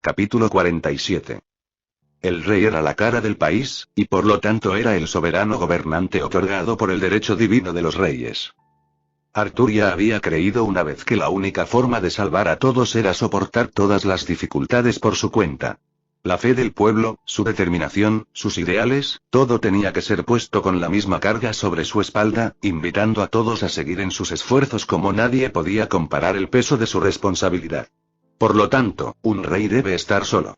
Capítulo 47. El rey era la cara del país, y por lo tanto era el soberano gobernante otorgado por el derecho divino de los reyes. Arthur ya había creído una vez que la única forma de salvar a todos era soportar todas las dificultades por su cuenta. La fe del pueblo, su determinación, sus ideales, todo tenía que ser puesto con la misma carga sobre su espalda, invitando a todos a seguir en sus esfuerzos como nadie podía comparar el peso de su responsabilidad. Por lo tanto, un rey debe estar solo.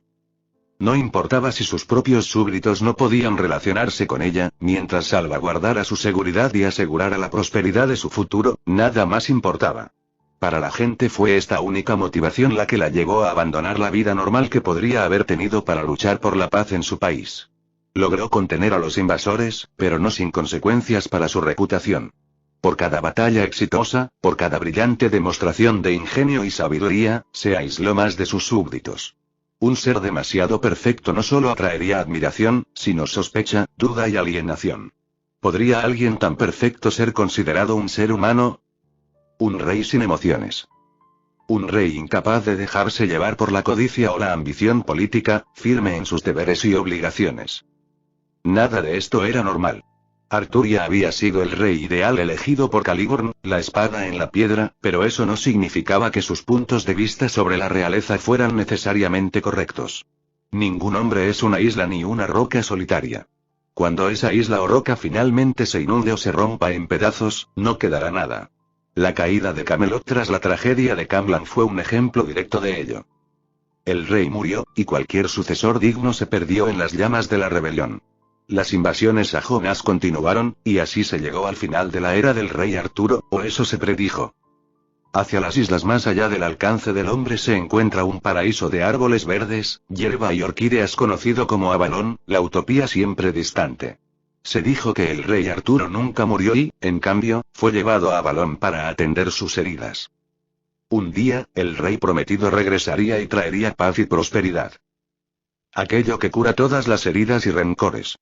No importaba si sus propios súbditos no podían relacionarse con ella, mientras salvaguardara su seguridad y asegurara la prosperidad de su futuro, nada más importaba. Para la gente fue esta única motivación la que la llevó a abandonar la vida normal que podría haber tenido para luchar por la paz en su país. Logró contener a los invasores, pero no sin consecuencias para su reputación. Por cada batalla exitosa, por cada brillante demostración de ingenio y sabiduría, se aisló más de sus súbditos. Un ser demasiado perfecto no solo atraería admiración, sino sospecha, duda y alienación. ¿Podría alguien tan perfecto ser considerado un ser humano? Un rey sin emociones. Un rey incapaz de dejarse llevar por la codicia o la ambición política, firme en sus deberes y obligaciones. Nada de esto era normal. Arthur ya había sido el rey ideal elegido por Caliburn, la espada en la piedra, pero eso no significaba que sus puntos de vista sobre la realeza fueran necesariamente correctos. Ningún hombre es una isla ni una roca solitaria. Cuando esa isla o roca finalmente se inunde o se rompa en pedazos, no quedará nada. La caída de Camelot tras la tragedia de Camlan fue un ejemplo directo de ello. El rey murió, y cualquier sucesor digno se perdió en las llamas de la rebelión. Las invasiones sajonas continuaron, y así se llegó al final de la era del rey Arturo, o eso se predijo. Hacia las islas más allá del alcance del hombre se encuentra un paraíso de árboles verdes, hierba y orquídeas conocido como Avalon, la utopía siempre distante. Se dijo que el rey Arturo nunca murió y, en cambio, fue llevado a Avalon para atender sus heridas. Un día, el rey prometido regresaría y traería paz y prosperidad. Aquello que cura todas las heridas y rencores.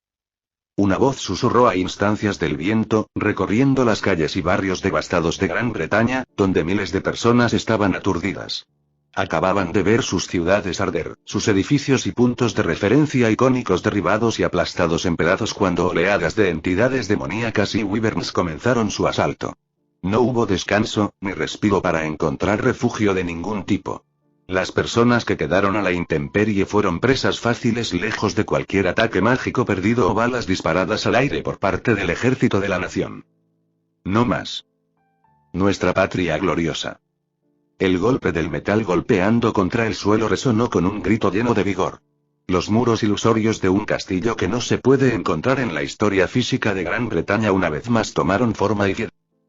Una voz susurró a instancias del viento, recorriendo las calles y barrios devastados de Gran Bretaña, donde miles de personas estaban aturdidas. Acababan de ver sus ciudades arder, sus edificios y puntos de referencia icónicos derribados y aplastados en pedazos cuando oleadas de entidades demoníacas y wyverns comenzaron su asalto. No hubo descanso, ni respiro para encontrar refugio de ningún tipo. Las personas que quedaron a la intemperie fueron presas fáciles lejos de cualquier ataque mágico perdido o balas disparadas al aire por parte del ejército de la nación. No más. Nuestra patria gloriosa. El golpe del metal golpeando contra el suelo resonó con un grito lleno de vigor. Los muros ilusorios de un castillo que no se puede encontrar en la historia física de Gran Bretaña una vez más tomaron forma y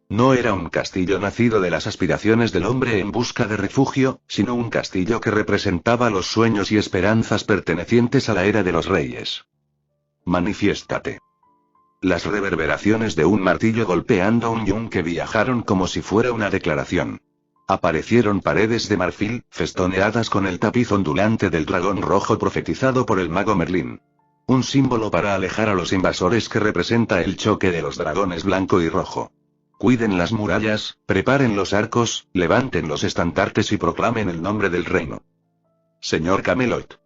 no era un castillo nacido de las aspiraciones del hombre en busca de refugio, sino un castillo que representaba los sueños y esperanzas pertenecientes a la era de los reyes. Manifiéstate. Las reverberaciones de un martillo golpeando un yunque viajaron como si fuera una declaración. Aparecieron paredes de marfil, festoneadas con el tapiz ondulante del dragón rojo profetizado por el mago Merlín. Un símbolo para alejar a los invasores que representa el choque de los dragones blanco y rojo. Cuiden las murallas, preparen los arcos, levanten los estandartes y proclamen el nombre del reino. Señor Camelot.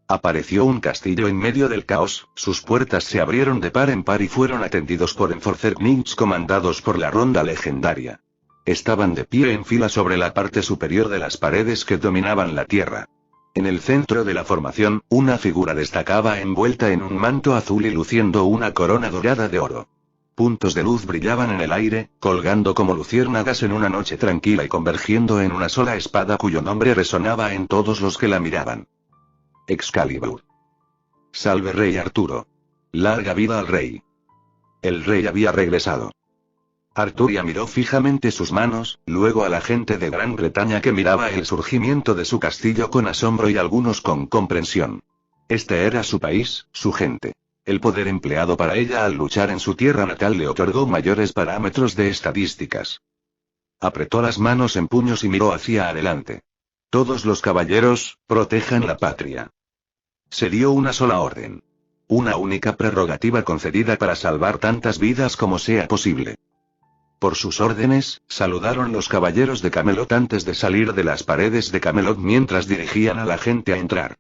Apareció un castillo en medio del caos, sus puertas se abrieron de par en par y fueron atendidos por Enforcer Knights comandados por la ronda legendaria. Estaban de pie en fila sobre la parte superior de las paredes que dominaban la tierra. En el centro de la formación, una figura destacaba envuelta en un manto azul y luciendo una corona dorada de oro. Puntos de luz brillaban en el aire, colgando como luciérnagas en una noche tranquila y convergiendo en una sola espada cuyo nombre resonaba en todos los que la miraban. Excalibur. Salve Rey Arturo. Larga vida al rey. El rey había regresado. Arturia miró fijamente sus manos, luego a la gente de Gran Bretaña que miraba el surgimiento de su castillo con asombro y algunos con comprensión. Este era su país, su gente. El poder empleado para ella al luchar en su tierra natal le otorgó mayores parámetros de estadísticas. Apretó las manos en puños y miró hacia adelante. Todos los caballeros, protejan la patria. Se dio una sola orden. Una única prerrogativa concedida para salvar tantas vidas como sea posible. Por sus órdenes, saludaron los caballeros de Camelot antes de salir de las paredes de Camelot mientras dirigían a la gente a entrar.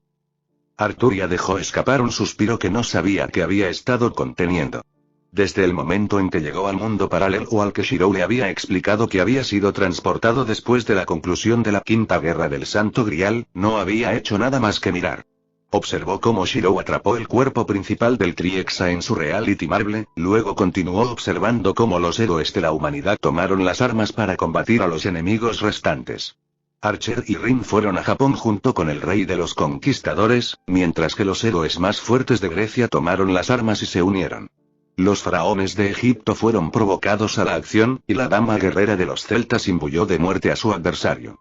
Arturia dejó escapar un suspiro que no sabía que había estado conteniendo. Desde el momento en que llegó al mundo paralelo al que Shirou le había explicado que había sido transportado después de la conclusión de la Quinta Guerra del Santo Grial, no había hecho nada más que mirar. Observó cómo Shirou atrapó el cuerpo principal del Triexa en su reality marble, luego continuó observando cómo los héroes de la humanidad tomaron las armas para combatir a los enemigos restantes. Archer y Rin fueron a Japón junto con el rey de los conquistadores, mientras que los héroes más fuertes de Grecia tomaron las armas y se unieron. Los faraones de Egipto fueron provocados a la acción, y la dama guerrera de los celtas imbuyó de muerte a su adversario.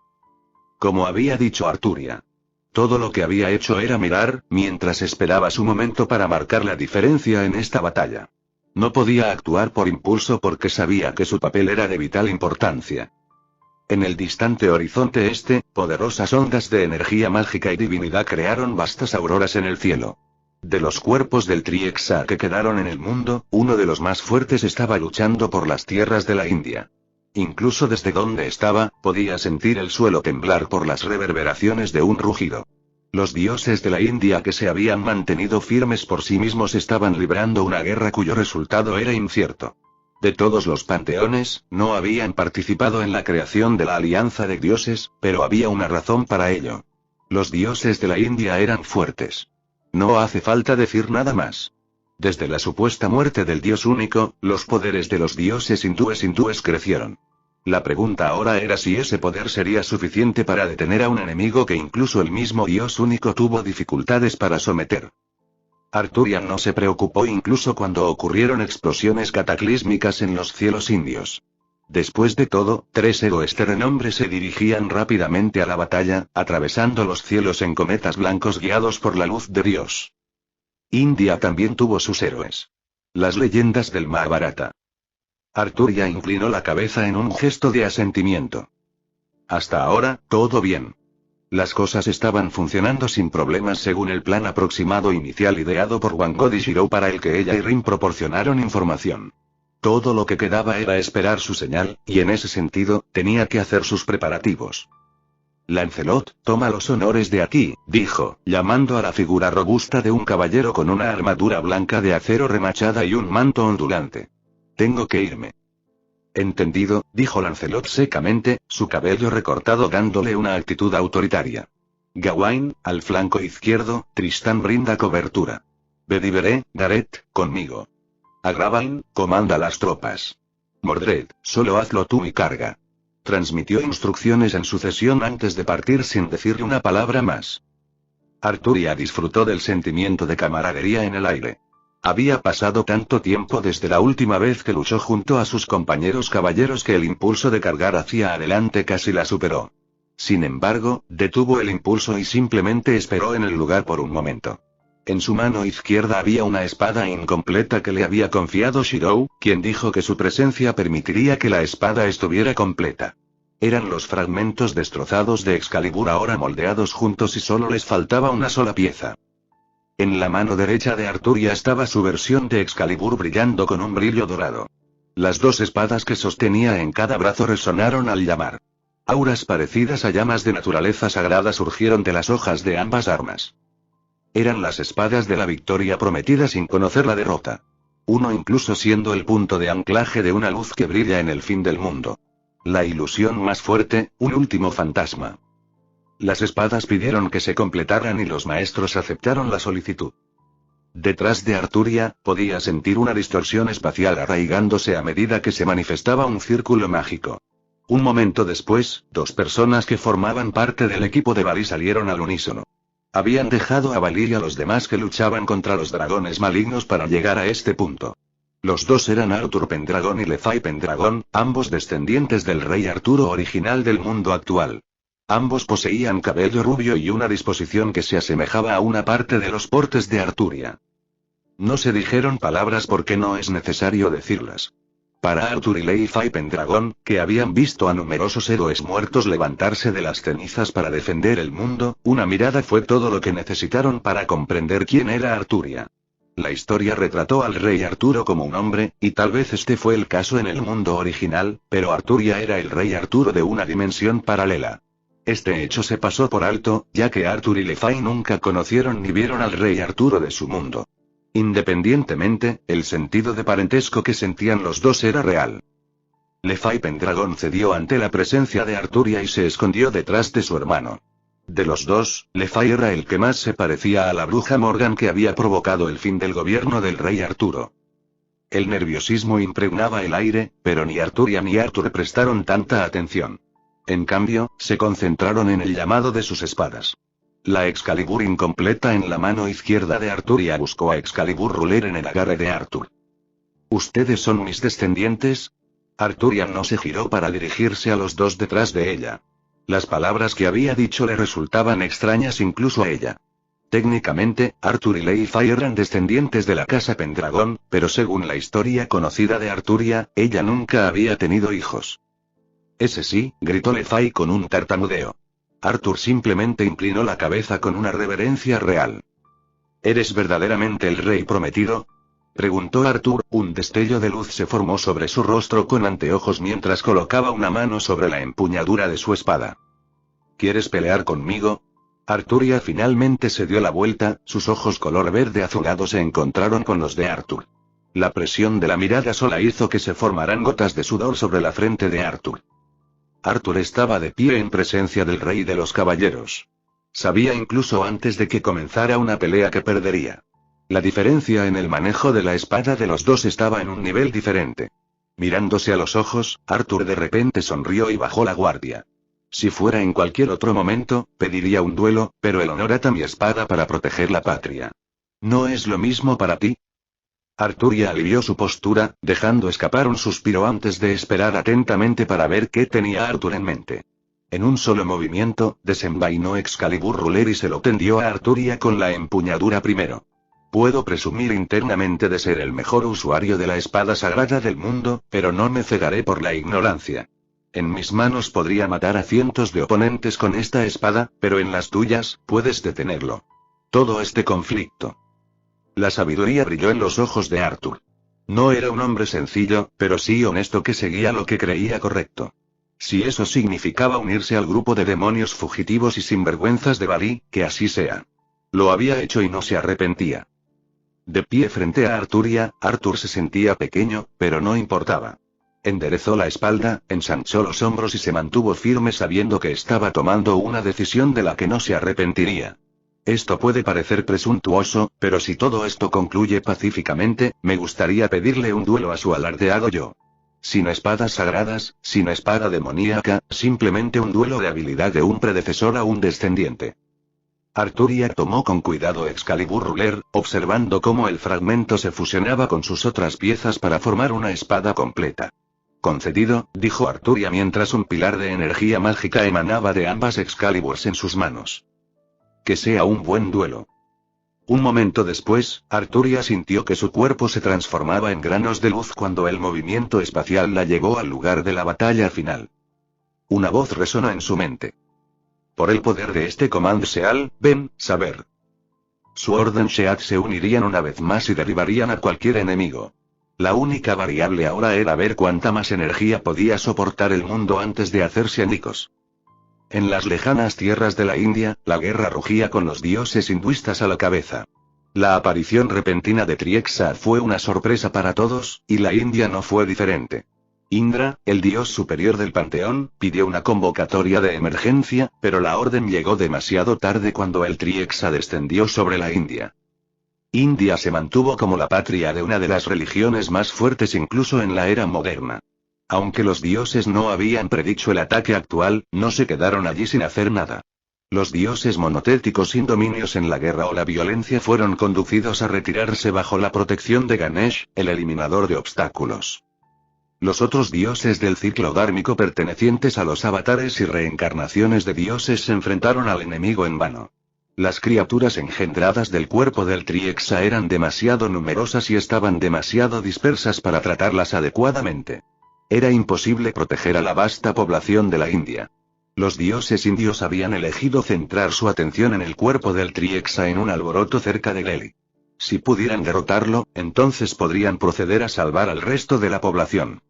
Como había dicho Arturia. Todo lo que había hecho era mirar, mientras esperaba su momento para marcar la diferencia en esta batalla. No podía actuar por impulso porque sabía que su papel era de vital importancia. En el distante horizonte este, poderosas ondas de energía mágica y divinidad crearon vastas auroras en el cielo. De los cuerpos del Triexa que quedaron en el mundo, uno de los más fuertes estaba luchando por las tierras de la India. Incluso desde donde estaba, podía sentir el suelo temblar por las reverberaciones de un rugido. Los dioses de la India que se habían mantenido firmes por sí mismos estaban librando una guerra cuyo resultado era incierto. De todos los panteones, no habían participado en la creación de la alianza de dioses, pero había una razón para ello. Los dioses de la India eran fuertes. No hace falta decir nada más. Desde la supuesta muerte del dios único, los poderes de los dioses hindúes crecieron. La pregunta ahora era si ese poder sería suficiente para detener a un enemigo que incluso el mismo dios único tuvo dificultades para someter. Arturia no se preocupó incluso cuando ocurrieron explosiones cataclísmicas en los cielos indios. Después de todo, 3 héroes de renombre se dirigían rápidamente a la batalla, atravesando los cielos en cometas blancos guiados por la luz de Dios. India también tuvo sus héroes. Las leyendas del Mahabharata. Arturia inclinó la cabeza en un gesto de asentimiento. Hasta ahora, todo bien. Las cosas estaban funcionando sin problemas según el plan aproximado inicial ideado por Wangod y Shirou para el que ella y Rin proporcionaron información. Todo lo que quedaba era esperar su señal, y en ese sentido, tenía que hacer sus preparativos. Lancelot, toma los honores de aquí, dijo, llamando a la figura robusta de un caballero con una armadura blanca de acero remachada y un manto ondulante. Tengo que irme. Entendido, dijo Lancelot secamente, su cabello recortado dándole una actitud autoritaria. Gawain, al flanco izquierdo, Tristán brinda cobertura. Bedivere, Gareth, conmigo. Agravain, comanda las tropas. Mordred, solo hazlo tú y carga. Transmitió instrucciones en sucesión antes de partir sin decirle una palabra más. Arturia disfrutó del sentimiento de camaradería en el aire. Había pasado tanto tiempo desde la última vez que luchó junto a sus compañeros caballeros que el impulso de cargar hacia adelante casi la superó. Sin embargo, detuvo el impulso y simplemente esperó en el lugar por un momento. En su mano izquierda había una espada incompleta que le había confiado Shirou, quien dijo que su presencia permitiría que la espada estuviera completa. Eran los fragmentos destrozados de Excalibur ahora moldeados juntos y solo les faltaba una sola pieza. En la mano derecha de Arturia estaba su versión de Excalibur brillando con un brillo dorado. Las 2 espadas que sostenía en cada brazo resonaron al llamar. Auras parecidas a llamas de naturaleza sagrada surgieron de las hojas de ambas armas. Eran las espadas de la victoria prometida sin conocer la derrota. Uno incluso siendo el punto de anclaje de una luz que brilla en el fin del mundo. La ilusión más fuerte, un último fantasma. Las espadas pidieron que se completaran y los maestros aceptaron la solicitud. Detrás de Arturia, podía sentir una distorsión espacial arraigándose a medida que se manifestaba un círculo mágico. Un momento después, 2 personas que formaban parte del equipo de Bali salieron al unísono. Habían dejado a Bali y a los demás que luchaban contra los dragones malignos para llegar a este punto. Los 2 eran Arthur Pendragon y Lefay Pendragon, ambos descendientes del rey Arturo original del mundo actual. Ambos poseían cabello rubio y una disposición que se asemejaba a una parte de los portes de Arturia. No se dijeron palabras porque no es necesario decirlas. Para Arthur y Lefay Pendragon, que habían visto a numerosos héroes muertos levantarse de las cenizas para defender el mundo, una mirada fue todo lo que necesitaron para comprender quién era Arturia. La historia retrató al rey Arturo como un hombre, y tal vez este fue el caso en el mundo original, pero Arturia era el rey Arturo de una dimensión paralela. Este hecho se pasó por alto, ya que Arthur y Lefay nunca conocieron ni vieron al rey Arturo de su mundo. Independientemente, el sentido de parentesco que sentían los dos era real. Lefay Pendragon cedió ante la presencia de Arturia y se escondió detrás de su hermano. De los dos, Lefay era el que más se parecía a la bruja Morgan que había provocado el fin del gobierno del rey Arturo. El nerviosismo impregnaba el aire, pero ni Arturia ni Arthur prestaron tanta atención. En cambio, se concentraron en el llamado de sus espadas. La Excalibur incompleta en la mano izquierda de Arturia buscó a Excalibur Ruler en el agarre de Arthur. ¿Ustedes son mis descendientes? Arturia no se giró para dirigirse a los dos detrás de ella. Las palabras que había dicho le resultaban extrañas incluso a ella. Técnicamente, Arthur y Lefay eran descendientes de la casa Pendragon, pero según la historia conocida de Arturia, ella nunca había tenido hijos. Ese sí, gritó Lefay con un tartamudeo. Arthur simplemente inclinó la cabeza con una reverencia real. ¿Eres verdaderamente el rey prometido? Preguntó Arthur, un destello de luz se formó sobre su rostro con anteojos mientras colocaba una mano sobre la empuñadura de su espada. ¿Quieres pelear conmigo? Arturia finalmente se dio la vuelta, sus ojos color verde azulado se encontraron con los de Arthur. La presión de la mirada sola hizo que se formaran gotas de sudor sobre la frente de Arthur. Arthur estaba de pie en presencia del rey de los caballeros. Sabía incluso antes de que comenzara una pelea que perdería. La diferencia en el manejo de la espada de los dos estaba en un nivel diferente. Mirándose a los ojos, Arthur de repente sonrió y bajó la guardia. Si fuera en cualquier otro momento, pediría un duelo, pero el honor ata mi espada para proteger la patria. ¿No es lo mismo para ti? Arturia alivió su postura, dejando escapar un suspiro antes de esperar atentamente para ver qué tenía Arthur en mente. En un solo movimiento, desenvainó Excalibur Ruler y se lo tendió a Arturia con la empuñadura primero. Puedo presumir internamente de ser el mejor usuario de la espada sagrada del mundo, pero no me cegaré por la ignorancia. En mis manos podría matar a cientos de oponentes con esta espada, pero en las tuyas, puedes detenerlo. Todo este conflicto. La sabiduría brilló en los ojos de Arthur. No era un hombre sencillo, pero sí honesto que seguía lo que creía correcto. Si eso significaba unirse al grupo de demonios fugitivos y sinvergüenzas de Balí, que así sea. Lo había hecho y no se arrepentía. De pie frente a Arturia, Arthur se sentía pequeño, pero no importaba. Enderezó la espalda, ensanchó los hombros y se mantuvo firme sabiendo que estaba tomando una decisión de la que no se arrepentiría. Esto puede parecer presuntuoso, pero si todo esto concluye pacíficamente, me gustaría pedirle un duelo a su alardeado yo. Sin espadas sagradas, sin espada demoníaca, simplemente un duelo de habilidad de un predecesor a un descendiente. Arturia tomó con cuidado Excalibur Ruler, observando cómo el fragmento se fusionaba con sus otras piezas para formar una espada completa. Concedido, dijo Arturia mientras un pilar de energía mágica emanaba de ambas Excaliburs en sus manos. Que sea un buen duelo. Un momento después, Arturia sintió que su cuerpo se transformaba en granos de luz cuando el movimiento espacial la llevó al lugar de la batalla final. Una voz resonó en su mente. Por el poder de este Command Seal, ven, saber. Su orden Shead se unirían una vez más y derribarían a cualquier enemigo. La única variable ahora era ver cuánta más energía podía soportar el mundo antes de hacerse añicos. En las lejanas tierras de la India, la guerra rugía con los dioses hinduistas a la cabeza. La aparición repentina de Triexa fue una sorpresa para todos, y la India no fue diferente. Indra, el dios superior del panteón, pidió una convocatoria de emergencia, pero la orden llegó demasiado tarde cuando el Triexa descendió sobre la India. India se mantuvo como la patria de una de las religiones más fuertes incluso en la era moderna. Aunque los dioses no habían predicho el ataque actual, no se quedaron allí sin hacer nada. Los dioses monotéticos sin dominios en la guerra o la violencia fueron conducidos a retirarse bajo la protección de Ganesh, el eliminador de obstáculos. Los otros dioses del ciclo dármico pertenecientes a los avatares y reencarnaciones de dioses se enfrentaron al enemigo en vano. Las criaturas engendradas del cuerpo del Triexa eran demasiado numerosas y estaban demasiado dispersas para tratarlas adecuadamente. Era imposible proteger a la vasta población de la India. Los dioses indios habían elegido centrar su atención en el cuerpo del Triexa en un alboroto cerca de Delhi. Si pudieran derrotarlo, entonces podrían proceder a salvar al resto de la población.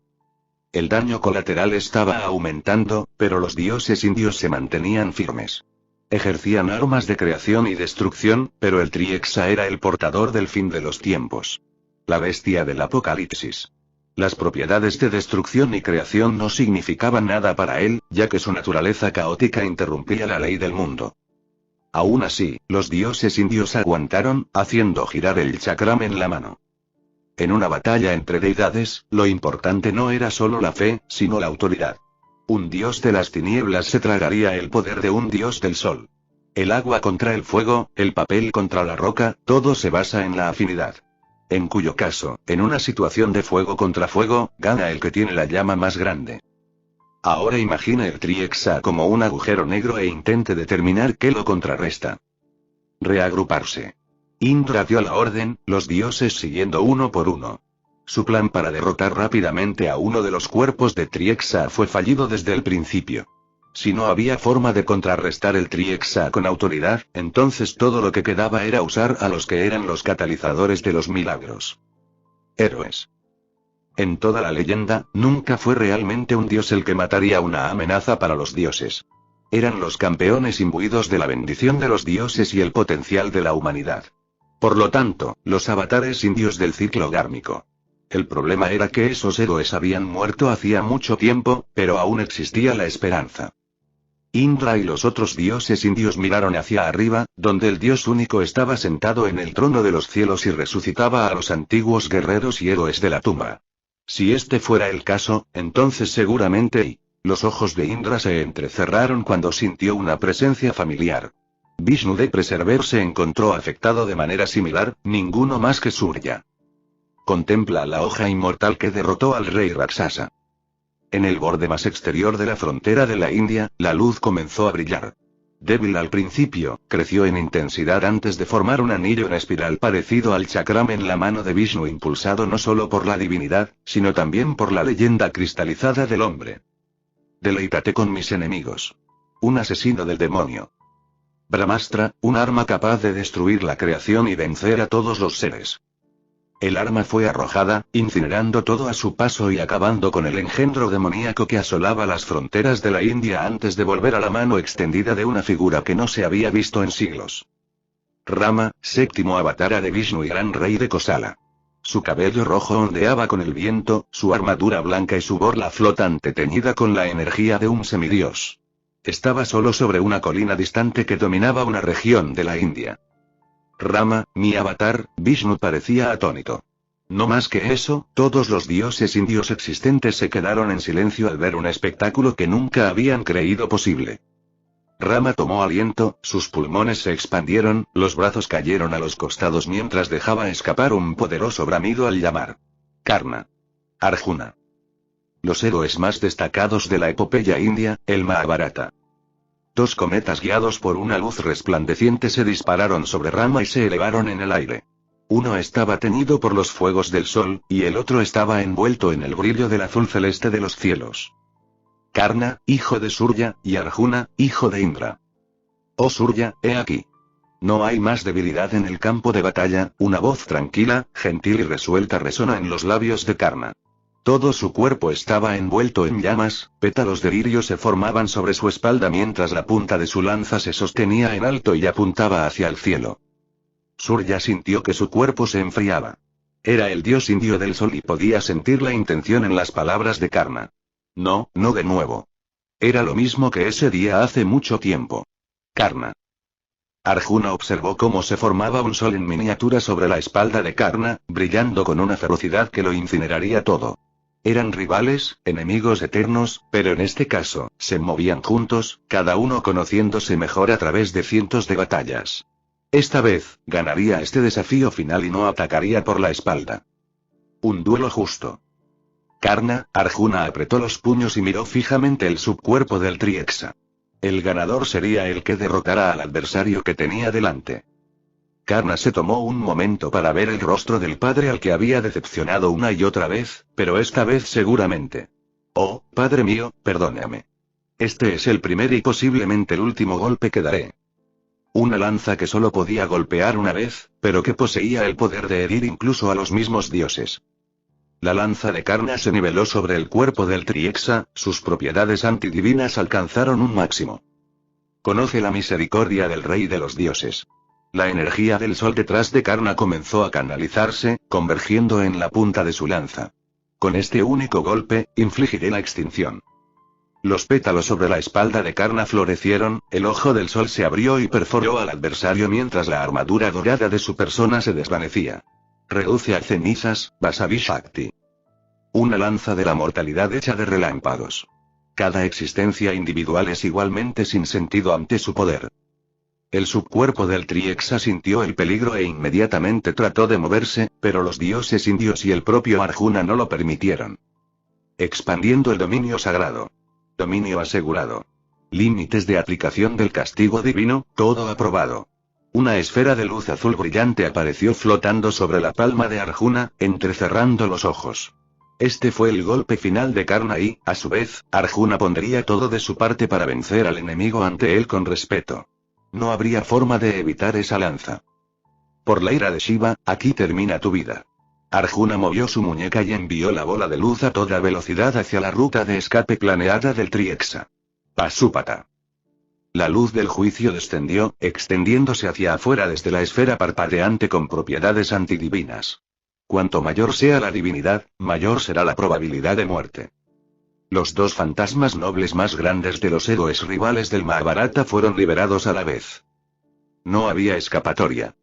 El daño colateral estaba aumentando, pero los dioses indios se mantenían firmes. Ejercían armas de creación y destrucción, pero el Triexa era el portador del fin de los tiempos. La bestia del apocalipsis. Las propiedades de destrucción y creación no significaban nada para él, ya que su naturaleza caótica interrumpía la ley del mundo. Aún así, los dioses indios aguantaron, haciendo girar el chakram en la mano. En una batalla entre deidades, lo importante no era solo la fe, sino la autoridad. Un dios de las tinieblas se tragaría el poder de un dios del sol. El agua contra el fuego, el papel contra la roca, todo se basa en la afinidad. En cuyo caso, en una situación de fuego contra fuego, gana el que tiene la llama más grande. Ahora imagina el Triexa como un agujero negro e intente determinar qué lo contrarresta. Reagruparse. Indra dio la orden, los dioses siguiendo uno por uno. Su plan para derrotar rápidamente a uno de los cuerpos de Triexa fue fallido desde el principio. Si no había forma de contrarrestar el Triexa con autoridad, entonces todo lo que quedaba era usar a los que eran los catalizadores de los milagros. Héroes. En toda la leyenda, nunca fue realmente un dios el que mataría una amenaza para los dioses. Eran los campeones imbuidos de la bendición de los dioses y el potencial de la humanidad. Por lo tanto, los avatares indios del ciclo gármico. El problema era que esos héroes habían muerto hacía mucho tiempo, pero aún existía la esperanza. Indra y los otros dioses indios miraron hacia arriba, donde el dios único estaba sentado en el trono de los cielos y resucitaba a los antiguos guerreros y héroes de la tumba. Si este fuera el caso, entonces seguramente los ojos de Indra se entrecerraron cuando sintió una presencia familiar. Vishnu de Preserver se encontró afectado de manera similar, ninguno más que Surya. Contempla la hoja inmortal que derrotó al rey Raksasa. En el borde más exterior de la frontera de la India, la luz comenzó a brillar. Débil al principio, creció en intensidad antes de formar un anillo en espiral parecido al chakram en la mano de Vishnu, impulsado no solo por la divinidad, sino también por la leyenda cristalizada del hombre. Deleítate con mis enemigos. Un asesino del demonio. Brahmastra, un arma capaz de destruir la creación y vencer a todos los seres. El arma fue arrojada, incinerando todo a su paso y acabando con el engendro demoníaco que asolaba las fronteras de la India antes de volver a la mano extendida de una figura que no se había visto en siglos. Rama, séptimo avatara de Vishnu y gran rey de Kosala. Su cabello rojo ondeaba con el viento, su armadura blanca y su borla flotante teñida con la energía de un semidios. Estaba solo sobre una colina distante que dominaba una región de la India. Rama, mi avatar, Vishnu parecía atónito. No más que eso, todos los dioses indios existentes se quedaron en silencio al ver un espectáculo que nunca habían creído posible. Rama tomó aliento, sus pulmones se expandieron, los brazos cayeron a los costados mientras dejaba escapar un poderoso bramido al llamar. Karna. Arjuna. Los héroes más destacados de la epopeya india, el Mahabharata. Dos cometas guiados por una luz resplandeciente se dispararon sobre Rama y se elevaron en el aire. Uno estaba teñido por los fuegos del sol, y el otro estaba envuelto en el brillo del azul celeste de los cielos. Karna, hijo de Surya, y Arjuna, hijo de Indra. Oh Surya, he aquí. No hay más debilidad en el campo de batalla, una voz tranquila, gentil y resuelta resonó en los labios de Karna. Todo su cuerpo estaba envuelto en llamas, pétalos de lirio se formaban sobre su espalda mientras la punta de su lanza se sostenía en alto y apuntaba hacia el cielo. Surya sintió que su cuerpo se enfriaba. Era el dios indio del sol y podía sentir la intención en las palabras de Karna. No, no de nuevo. Era lo mismo que ese día hace mucho tiempo. Karna. Arjuna observó cómo se formaba un sol en miniatura sobre la espalda de Karna, brillando con una ferocidad que lo incineraría todo. Eran rivales, enemigos eternos, pero en este caso, se movían juntos, cada uno conociéndose mejor a través de cientos de batallas. Esta vez, ganaría este desafío final y no atacaría por la espalda. Un duelo justo. Karna, Arjuna apretó los puños y miró fijamente el subcuerpo del Triexa. El ganador sería el que derrotara al adversario que tenía delante. Karna se tomó un momento para ver el rostro del padre al que había decepcionado una y otra vez, pero esta vez seguramente. Oh, padre mío, perdóname. Este es el primer y posiblemente el último golpe que daré. Una lanza que solo podía golpear una vez, pero que poseía el poder de herir incluso a los mismos dioses. La lanza de Karna se niveló sobre el cuerpo del Triexa, sus propiedades antidivinas alcanzaron un máximo. Conoce la misericordia del rey de los dioses. La energía del sol detrás de Karna comenzó a canalizarse, convergiendo en la punta de su lanza. Con este único golpe, infligiré la extinción. Los pétalos sobre la espalda de Karna florecieron, el ojo del sol se abrió y perforó al adversario mientras la armadura dorada de su persona se desvanecía. Reduce a cenizas, Vasavi Shakti. Una lanza de la mortalidad hecha de relámpagos. Cada existencia individual es igualmente sin sentido ante su poder. El subcuerpo del Triexa sintió el peligro e inmediatamente trató de moverse, pero los dioses indios y el propio Arjuna no lo permitieron. Expandiendo el dominio sagrado. Dominio asegurado. Límites de aplicación del castigo divino, todo aprobado. Una esfera de luz azul brillante apareció flotando sobre la palma de Arjuna, entrecerrando los ojos. Este fue el golpe final de Karna y, a su vez, Arjuna pondría todo de su parte para vencer al enemigo ante él con respeto. No habría forma de evitar esa lanza. Por la ira de Shiva, aquí termina tu vida. Arjuna movió su muñeca y envió la bola de luz a toda velocidad hacia la ruta de escape planeada del Triexa. Pasúpata. La luz del juicio descendió, extendiéndose hacia afuera desde la esfera parpadeante con propiedades antidivinas. Cuanto mayor sea la divinidad, mayor será la probabilidad de muerte. Los dos fantasmas nobles más grandes de los héroes rivales del Mahabharata fueron liberados a la vez. No había escapatoria.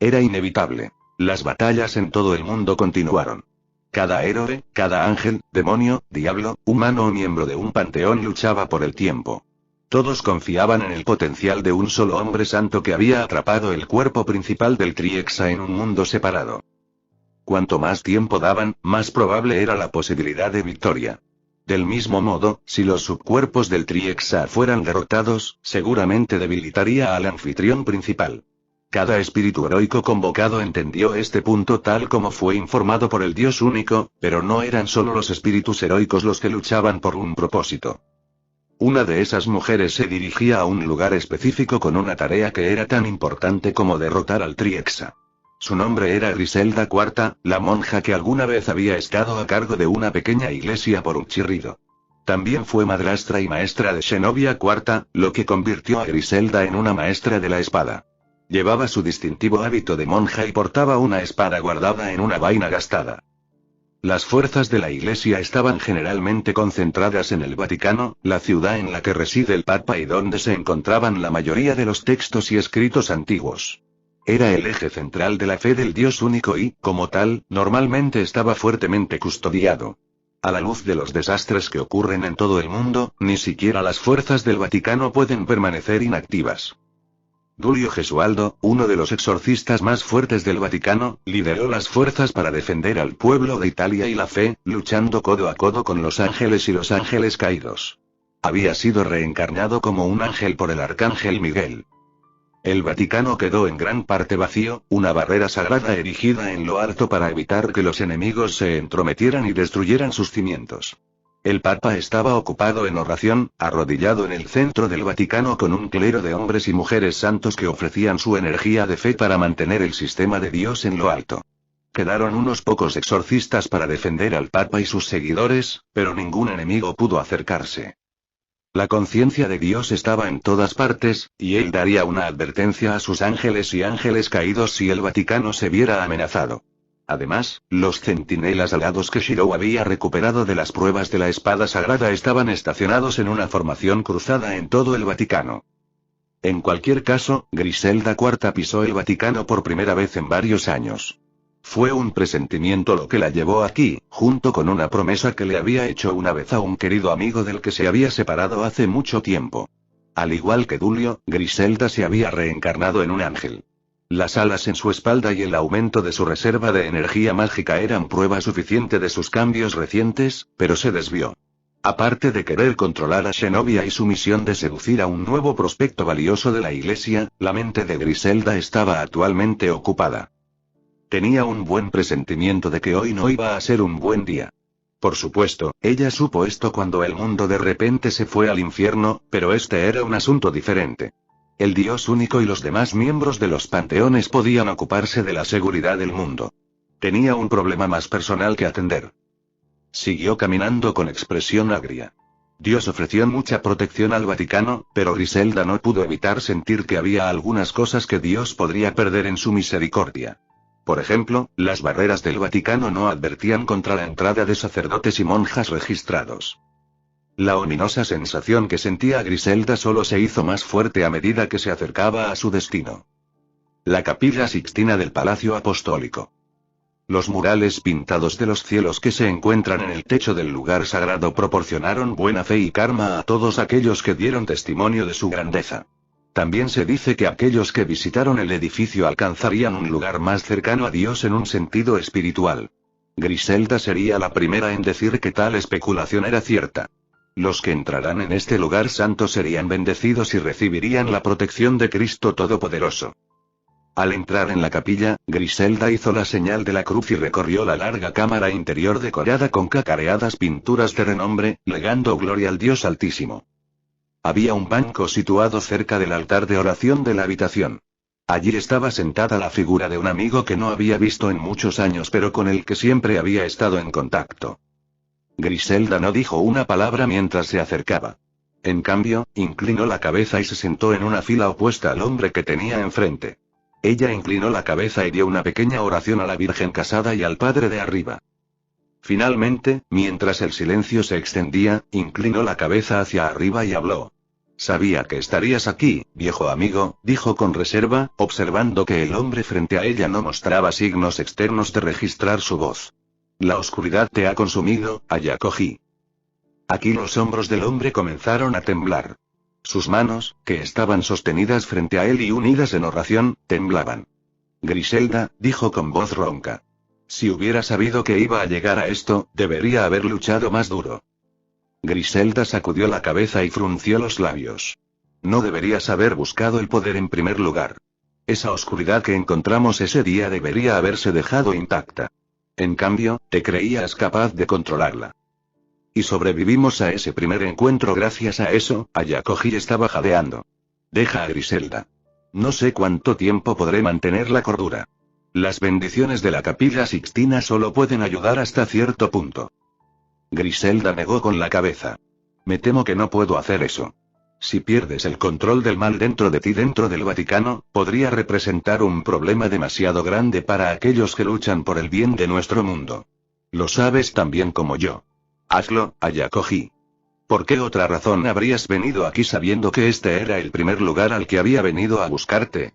Era inevitable. Las batallas en todo el mundo continuaron. Cada héroe, cada ángel, demonio, diablo, humano o miembro de un panteón luchaba por el tiempo. Todos confiaban en el potencial de un solo hombre santo que había atrapado el cuerpo principal del Triexa en un mundo separado. Cuanto más tiempo daban, más probable era la posibilidad de victoria. Del mismo modo, si los subcuerpos del Triexa fueran derrotados, seguramente debilitaría al anfitrión principal. Cada espíritu heroico convocado entendió este punto tal como fue informado por el Dios único, pero no eran solo los espíritus heroicos los que luchaban por un propósito. Una de esas mujeres se dirigía a un lugar específico con una tarea que era tan importante como derrotar al Triexa. Su nombre era Griselda IV, la monja que alguna vez había estado a cargo de una pequeña iglesia por un chirrido. También fue madrastra y maestra de Zenobia IV, lo que convirtió a Griselda en una maestra de la espada. Llevaba su distintivo hábito de monja y portaba una espada guardada en una vaina gastada. Las fuerzas de la iglesia estaban generalmente concentradas en el Vaticano, la ciudad en la que reside el Papa y donde se encontraban la mayoría de los textos y escritos antiguos. Era el eje central de la fe del Dios único y, como tal, normalmente estaba fuertemente custodiado. A la luz de los desastres que ocurren en todo el mundo, ni siquiera las fuerzas del Vaticano pueden permanecer inactivas. Giulio Gesualdo, uno de los exorcistas más fuertes del Vaticano, lideró las fuerzas para defender al pueblo de Italia y la fe, luchando codo a codo con los ángeles y los ángeles caídos. Había sido reencarnado como un ángel por el arcángel Miguel. El Vaticano quedó en gran parte vacío, una barrera sagrada erigida en lo alto para evitar que los enemigos se entrometieran y destruyeran sus cimientos. El Papa estaba ocupado en oración, arrodillado en el centro del Vaticano con un clero de hombres y mujeres santos que ofrecían su energía de fe para mantener el sistema de Dios en lo alto. Quedaron unos pocos exorcistas para defender al Papa y sus seguidores, pero ningún enemigo pudo acercarse. La conciencia de Dios estaba en todas partes, y él daría una advertencia a sus ángeles y ángeles caídos si el Vaticano se viera amenazado. Además, los centinelas alados que Shirou había recuperado de las pruebas de la espada sagrada estaban estacionados en una formación cruzada en todo el Vaticano. En cualquier caso, Griselda IV pisó el Vaticano por primera vez en varios años. Fue un presentimiento lo que la llevó aquí, junto con una promesa que le había hecho una vez a un querido amigo del que se había separado hace mucho tiempo. Al igual que Giulio, Griselda se había reencarnado en un ángel. Las alas en su espalda y el aumento de su reserva de energía mágica eran prueba suficiente de sus cambios recientes, pero se desvió. Aparte de querer controlar a Zenobia y su misión de seducir a un nuevo prospecto valioso de la iglesia, la mente de Griselda estaba actualmente ocupada. Tenía un buen presentimiento de que hoy no iba a ser un buen día. Por supuesto, ella supo esto cuando el mundo de repente se fue al infierno, pero este era un asunto diferente. El dios único y los demás miembros de los panteones podían ocuparse de la seguridad del mundo. Tenía un problema más personal que atender. Siguió caminando con expresión agria. Dios ofreció mucha protección al Vaticano, pero Griselda no pudo evitar sentir que había algunas cosas que Dios podría perder en su misericordia. Por ejemplo, las barreras del Vaticano no advertían contra la entrada de sacerdotes y monjas registrados. La ominosa sensación que sentía Griselda solo se hizo más fuerte a medida que se acercaba a su destino. La Capilla Sixtina del Palacio Apostólico. Los murales pintados de los cielos que se encuentran en el techo del lugar sagrado proporcionaron buena fe y karma a todos aquellos que dieron testimonio de su grandeza. También se dice que aquellos que visitaron el edificio alcanzarían un lugar más cercano a Dios en un sentido espiritual. Griselda sería la primera en decir que tal especulación era cierta. Los que entrarán en este lugar santo serían bendecidos y recibirían la protección de Cristo Todopoderoso. Al entrar en la capilla, Griselda hizo la señal de la cruz y recorrió la larga cámara interior decorada con cacareadas pinturas de renombre, legando gloria al Dios Altísimo. Había un banco situado cerca del altar de oración de la habitación. Allí estaba sentada la figura de un amigo que no había visto en muchos años pero con el que siempre había estado en contacto. Griselda no dijo una palabra mientras se acercaba. En cambio, inclinó la cabeza y se sentó en una fila opuesta al hombre que tenía enfrente. Ella inclinó la cabeza y dio una pequeña oración a la Virgen Casada y al Padre de arriba. Finalmente, mientras el silencio se extendía, inclinó la cabeza hacia arriba y habló. Sabía que estarías aquí, viejo amigo, dijo con reserva, observando que el hombre frente a ella no mostraba signos externos de registrar su voz. La oscuridad te ha consumido, Ayakoji. Aquí los hombros del hombre comenzaron a temblar. Sus manos, que estaban sostenidas frente a él y unidas en oración, temblaban. Griselda, dijo con voz ronca. Si hubiera sabido que iba a llegar a esto, debería haber luchado más duro. Griselda sacudió la cabeza y frunció los labios. No deberías haber buscado el poder en primer lugar. Esa oscuridad que encontramos ese día debería haberse dejado intacta. En cambio, te creías capaz de controlarla. Y sobrevivimos a ese primer encuentro gracias a eso, Ayakoji estaba jadeando. Deja a Griselda. No sé cuánto tiempo podré mantener la cordura. Las bendiciones de la Capilla Sixtina solo pueden ayudar hasta cierto punto. Griselda negó con la cabeza. Me temo que no puedo hacer eso. Si pierdes el control del mal dentro de ti dentro del Vaticano, podría representar un problema demasiado grande para aquellos que luchan por el bien de nuestro mundo. Lo sabes tan bien como yo. Hazlo, Ayakoji. ¿Por qué otra razón habrías venido aquí sabiendo que este era el primer lugar al que había venido a buscarte?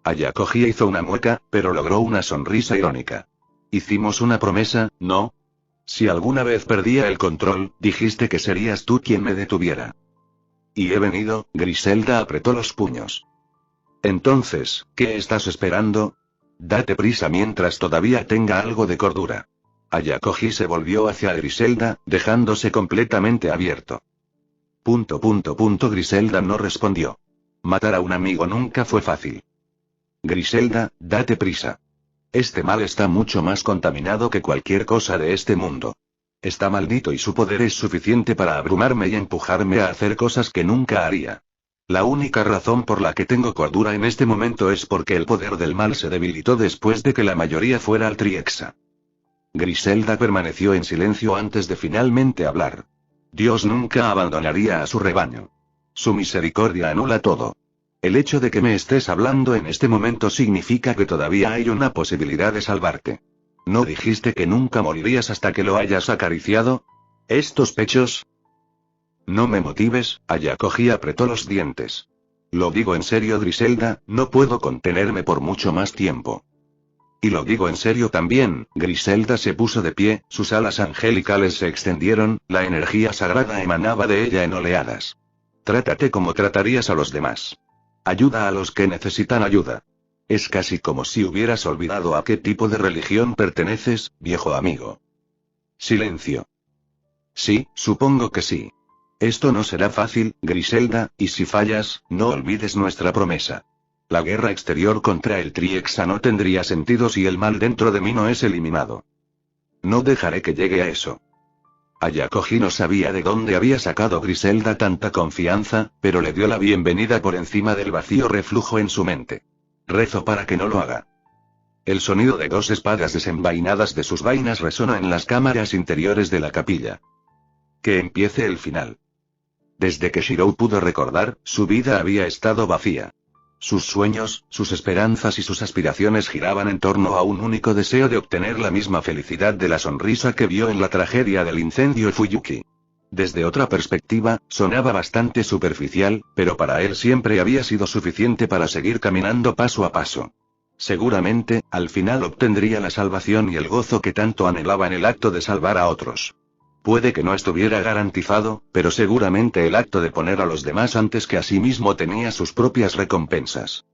Ayakoji hizo una mueca, pero logró una sonrisa irónica. Hicimos una promesa, ¿no? Si alguna vez perdía el control, dijiste que serías tú quien me detuviera. Y he venido, Griselda apretó los puños. Entonces, ¿qué estás esperando? Date prisa mientras todavía tenga algo de cordura. Ayakoji se volvió hacia Griselda, dejándose completamente abierto. Griselda no respondió. Matar a un amigo nunca fue fácil. Griselda, date prisa. Este mal está mucho más contaminado que cualquier cosa de este mundo. Está maldito y su poder es suficiente para abrumarme y empujarme a hacer cosas que nunca haría. La única razón por la que tengo cordura en este momento es porque el poder del mal se debilitó después de que la mayoría fuera al Triexa. Griselda permaneció en silencio antes de finalmente hablar. Dios nunca abandonaría a su rebaño. Su misericordia anula todo. El hecho de que me estés hablando en este momento significa que todavía hay una posibilidad de salvarte. ¿No dijiste que nunca morirías hasta que lo hayas acariciado? ¿Estos pechos? No me motives, Ayakoji apretó los dientes. Lo digo en serio, Griselda, no puedo contenerme por mucho más tiempo. Y lo digo en serio también, Griselda se puso de pie, sus alas angelicales se extendieron, la energía sagrada emanaba de ella en oleadas. Trátate como tratarías a los demás. Ayuda a los que necesitan ayuda. Es casi como si hubieras olvidado a qué tipo de religión perteneces, viejo amigo. Silencio. Sí, supongo que sí. Esto no será fácil, Griselda, y si fallas, no olvides nuestra promesa. La guerra exterior contra el Triexa no tendría sentido si el mal dentro de mí no es eliminado. No dejaré que llegue a eso. Ayakoji no sabía de dónde había sacado Griselda tanta confianza, pero le dio la bienvenida por encima del vacío reflujo en su mente. Rezo para que no lo haga. El sonido de 2 espadas desenvainadas de sus vainas resonó en las cámaras interiores de la capilla. Que empiece el final. Desde que Shirou pudo recordar, su vida había estado vacía. Sus sueños, sus esperanzas y sus aspiraciones giraban en torno a un único deseo de obtener la misma felicidad de la sonrisa que vio en la tragedia del incendio Fuyuki. Desde otra perspectiva, sonaba bastante superficial, pero para él siempre había sido suficiente para seguir caminando paso a paso. Seguramente, al final obtendría la salvación y el gozo que tanto anhelaba en el acto de salvar a otros. Puede que no estuviera garantizado, pero seguramente el acto de poner a los demás antes que a sí mismo tenía sus propias recompensas.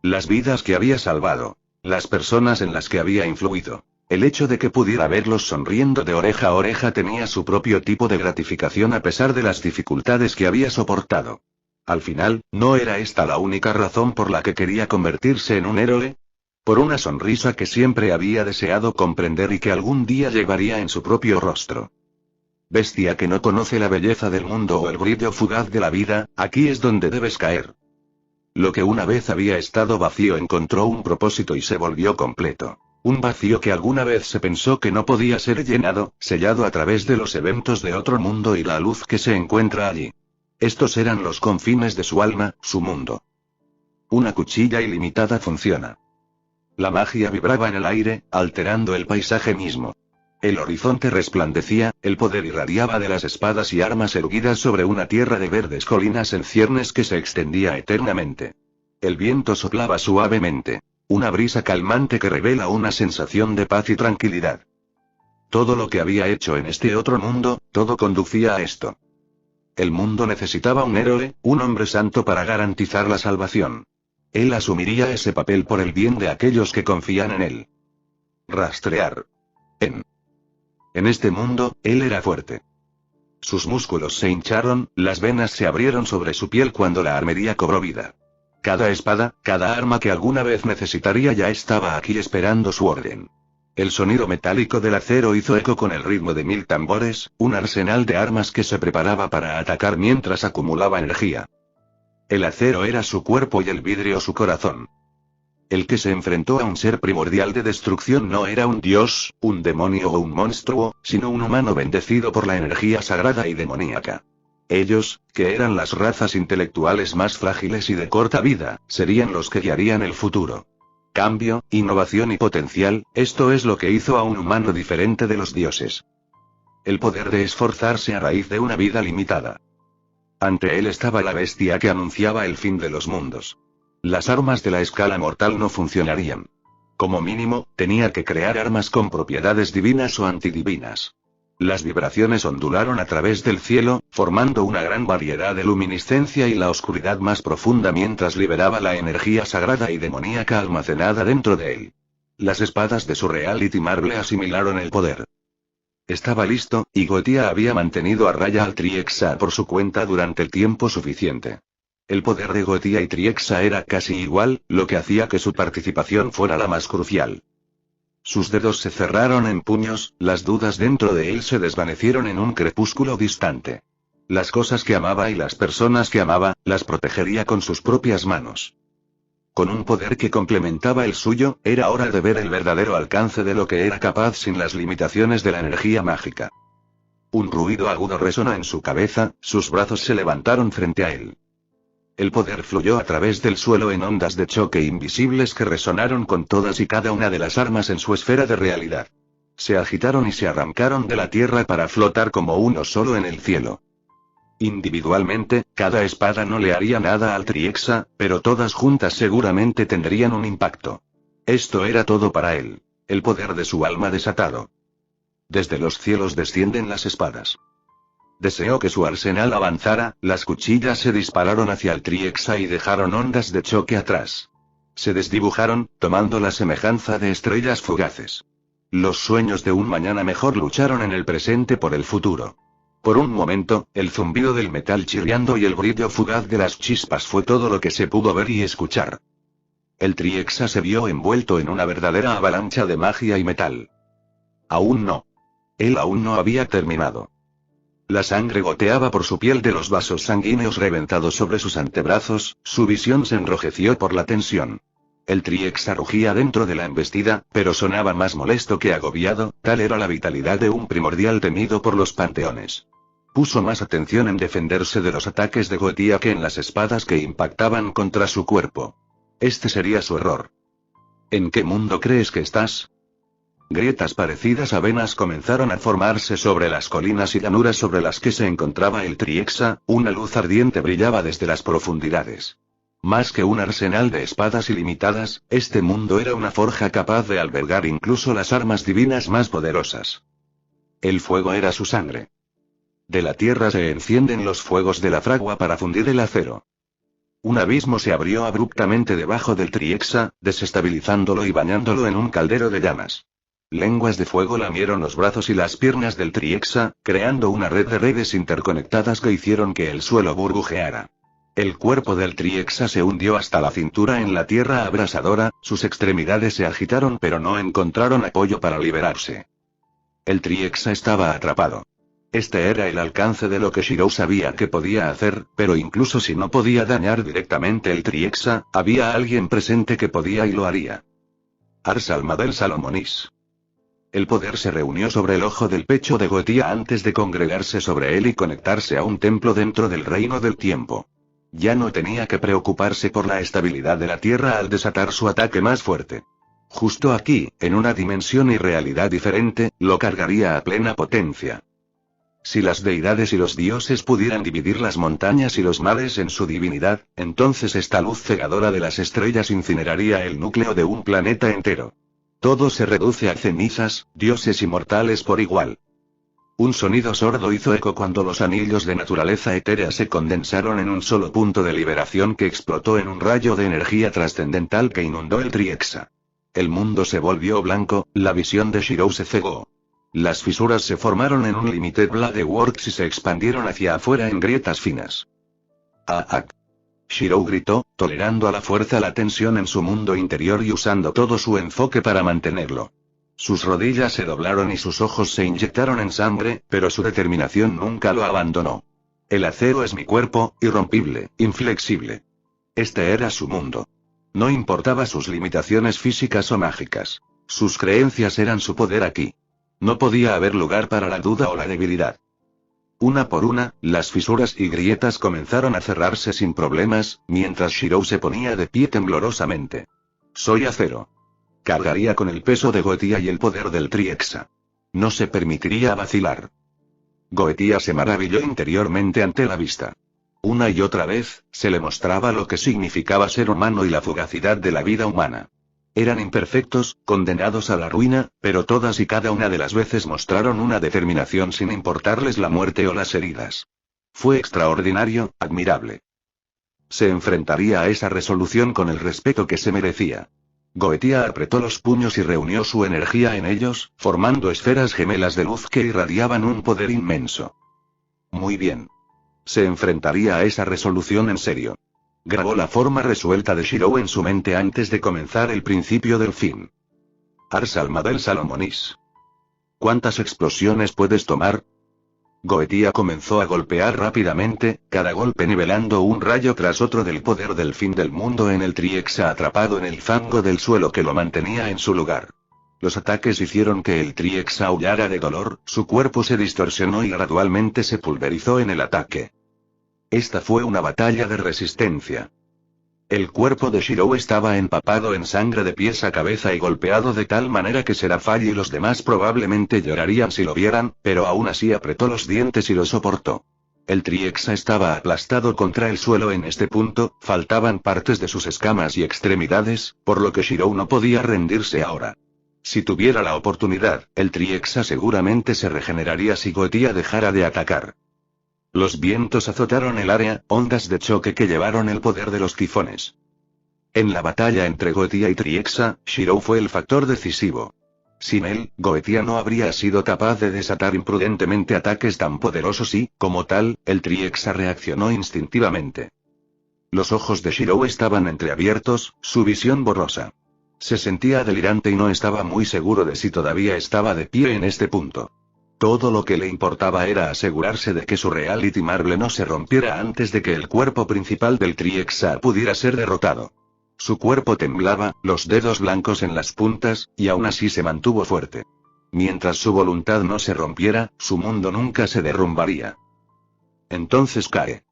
Las vidas que había salvado. Las personas en las que había influido. El hecho de que pudiera verlos sonriendo de oreja a oreja tenía su propio tipo de gratificación a pesar de las dificultades que había soportado. Al final, ¿no era esta la única razón por la que quería convertirse en un héroe? Por una sonrisa que siempre había deseado comprender y que algún día llevaría en su propio rostro. Bestia que no conoce la belleza del mundo o el brillo fugaz de la vida, aquí es donde debes caer. Lo que una vez había estado vacío encontró un propósito y se volvió completo. Un vacío que alguna vez se pensó que no podía ser llenado, sellado a través de los eventos de otro mundo y la luz que se encuentra allí. Estos eran los confines de su alma, su mundo. Una cuchilla ilimitada funciona. La magia vibraba en el aire, alterando el paisaje mismo. El horizonte resplandecía, el poder irradiaba de las espadas y armas erguidas sobre una tierra de verdes colinas en ciernes que se extendía eternamente. El viento soplaba suavemente. Una brisa calmante que revela una sensación de paz y tranquilidad. Todo lo que había hecho en este otro mundo, todo conducía a esto. El mundo necesitaba un héroe, un hombre santo para garantizar la salvación. Él asumiría ese papel por el bien de aquellos que confían en él. Rastrear. En este mundo, él era fuerte. Sus músculos se hincharon, las venas se abrieron sobre su piel cuando la armería cobró vida. Cada espada, cada arma que alguna vez necesitaría ya estaba aquí esperando su orden. El sonido metálico del acero hizo eco con el ritmo de 1000 tambores, un arsenal de armas que se preparaba para atacar mientras acumulaba energía. El acero era su cuerpo y el vidrio su corazón. El que se enfrentó a un ser primordial de destrucción no era un dios, un demonio o un monstruo, sino un humano bendecido por la energía sagrada y demoníaca. Ellos, que eran las razas intelectuales más frágiles y de corta vida, serían los que guiarían el futuro. Cambio, innovación y potencial, esto es lo que hizo a un humano diferente de los dioses. El poder de esforzarse a raíz de una vida limitada. Ante él estaba la bestia que anunciaba el fin de los mundos. Las armas de la escala mortal no funcionarían. Como mínimo, tenía que crear armas con propiedades divinas o antidivinas. Las vibraciones ondularon a través del cielo, formando una gran variedad de luminiscencia y la oscuridad más profunda mientras liberaba la energía sagrada y demoníaca almacenada dentro de él. Las espadas de su Reality Marble asimilaron el poder. Estaba listo, y Gotia había mantenido a raya al Triexa por su cuenta durante el tiempo suficiente. El poder de Gotia y Triexa era casi igual, lo que hacía que su participación fuera la más crucial. Sus dedos se cerraron en puños, las dudas dentro de él se desvanecieron en un crepúsculo distante. Las cosas que amaba y las personas que amaba, las protegería con sus propias manos. Con un poder que complementaba el suyo, era hora de ver el verdadero alcance de lo que era capaz sin las limitaciones de la energía mágica. Un ruido agudo resonó en su cabeza, sus brazos se levantaron frente a él. El poder fluyó a través del suelo en ondas de choque invisibles que resonaron con todas y cada una de las armas en su esfera de realidad. Se agitaron y se arrancaron de la tierra para flotar como uno solo en el cielo. Individualmente, cada espada no le haría nada al Triexa, pero todas juntas seguramente tendrían un impacto. Esto era todo para él. El poder de su alma desatado. Desde los cielos descienden las espadas. Deseó que su arsenal avanzara, las cuchillas se dispararon hacia el Triexa y dejaron ondas de choque atrás. Se desdibujaron, tomando la semejanza de estrellas fugaces. Los sueños de un mañana mejor lucharon en el presente por el futuro. Por un momento, el zumbido del metal chirriando y el brillo fugaz de las chispas fue todo lo que se pudo ver y escuchar. El Triexa se vio envuelto en una verdadera avalancha de magia y metal. Aún no. Él aún no había terminado. La sangre goteaba por su piel de los vasos sanguíneos reventados sobre sus antebrazos, su visión se enrojeció por la tensión. El Triexa rugía dentro de la embestida, pero sonaba más molesto que agobiado, tal era la vitalidad de un primordial temido por los panteones. Puso más atención en defenderse de los ataques de Goetía que en las espadas que impactaban contra su cuerpo. Este sería su error. ¿En qué mundo crees que estás? Grietas parecidas a venas comenzaron a formarse sobre las colinas y llanuras sobre las que se encontraba el Triexa, una luz ardiente brillaba desde las profundidades. Más que un arsenal de espadas ilimitadas, este mundo era una forja capaz de albergar incluso las armas divinas más poderosas. El fuego era su sangre. De la tierra se encienden los fuegos de la fragua para fundir el acero. Un abismo se abrió abruptamente debajo del Triexa, desestabilizándolo y bañándolo en un caldero de llamas. Lenguas de fuego lamieron los brazos y las piernas del Triexa, creando una red de redes interconectadas que hicieron que el suelo burbujeara. El cuerpo del Triexa se hundió hasta la cintura en la tierra abrasadora, sus extremidades se agitaron pero no encontraron apoyo para liberarse. El Triexa estaba atrapado. Este era el alcance de lo que Shirou sabía que podía hacer, pero incluso si no podía dañar directamente el Triexa, había alguien presente que podía y lo haría. Arsalmadel Salomonis. El poder se reunió sobre el ojo del pecho de Goetía antes de congregarse sobre él y conectarse a un templo dentro del reino del tiempo. Ya no tenía que preocuparse por la estabilidad de la Tierra al desatar su ataque más fuerte. Justo aquí, en una dimensión y realidad diferente, lo cargaría a plena potencia. Si las deidades y los dioses pudieran dividir las montañas y los mares en su divinidad, entonces esta luz cegadora de las estrellas incineraría el núcleo de un planeta entero. Todo se reduce a cenizas, dioses y mortales por igual. Un sonido sordo hizo eco cuando los anillos de naturaleza etérea se condensaron en un solo punto de liberación que explotó en un rayo de energía trascendental que inundó el Triexa. El mundo se volvió blanco, la visión de Shirou se cegó. Las fisuras se formaron en un Limited Blade Works y se expandieron hacia afuera en grietas finas. ¡Ah! Shirou gritó, tolerando a la fuerza la tensión en su mundo interior y usando todo su enfoque para mantenerlo. Sus rodillas se doblaron y sus ojos se inyectaron en sangre, pero su determinación nunca lo abandonó. El acero es mi cuerpo, irrompible, inflexible. Este era su mundo. No importaba sus limitaciones físicas o mágicas. Sus creencias eran su poder aquí. No podía haber lugar para la duda o la debilidad. Una por una, las fisuras y grietas comenzaron a cerrarse sin problemas, mientras Shirou se ponía de pie temblorosamente. Soy acero. Cargaría con el peso de Goetía y el poder del Triexa. No se permitiría vacilar. Goetía se maravilló interiormente ante la vista. Una y otra vez, se le mostraba lo que significaba ser humano y la fugacidad de la vida humana. Eran imperfectos, condenados a la ruina, pero todas y cada una de las veces mostraron una determinación sin importarles la muerte o las heridas. Fue extraordinario, admirable. Se enfrentaría a esa resolución con el respeto que se merecía. Goetía apretó los puños y reunió su energía en ellos, formando esferas gemelas de luz que irradiaban un poder inmenso. Muy bien. Se enfrentaría a esa resolución en serio. Grabó la forma resuelta de Shirou en su mente antes de comenzar el principio del fin. Arsalmadel Salomonis. ¿Cuántas explosiones puedes tomar? Goetía comenzó a golpear rápidamente, cada golpe nivelando un rayo tras otro del poder del fin del mundo en el Triexa atrapado en el fango del suelo que lo mantenía en su lugar. Los ataques hicieron que el Triexa aullara de dolor, su cuerpo se distorsionó y gradualmente se pulverizó en el ataque. Esta fue una batalla de resistencia. El cuerpo de Shirou estaba empapado en sangre de pies a cabeza y golpeado de tal manera que Serafall y los demás probablemente llorarían si lo vieran, pero aún así apretó los dientes y lo soportó. El Triexa estaba aplastado contra el suelo en este punto, faltaban partes de sus escamas y extremidades, por lo que Shirou no podía rendirse ahora. Si tuviera la oportunidad, el Triexa seguramente se regeneraría si Goetía dejara de atacar. Los vientos azotaron el área, ondas de choque que llevaron el poder de los tifones. En la batalla entre Goetía y Triexa, Shirou fue el factor decisivo. Sin él, Goetía no habría sido capaz de desatar imprudentemente ataques tan poderosos y, como tal, el Triexa reaccionó instintivamente. Los ojos de Shirou estaban entreabiertos, su visión borrosa. Se sentía delirante y no estaba muy seguro de si todavía estaba de pie en este punto. Todo lo que le importaba era asegurarse de que su Reality Marble no se rompiera antes de que el cuerpo principal del Triexa pudiera ser derrotado. Su cuerpo temblaba, los dedos blancos en las puntas, y aún así se mantuvo fuerte. Mientras su voluntad no se rompiera, su mundo nunca se derrumbaría. Entonces cae.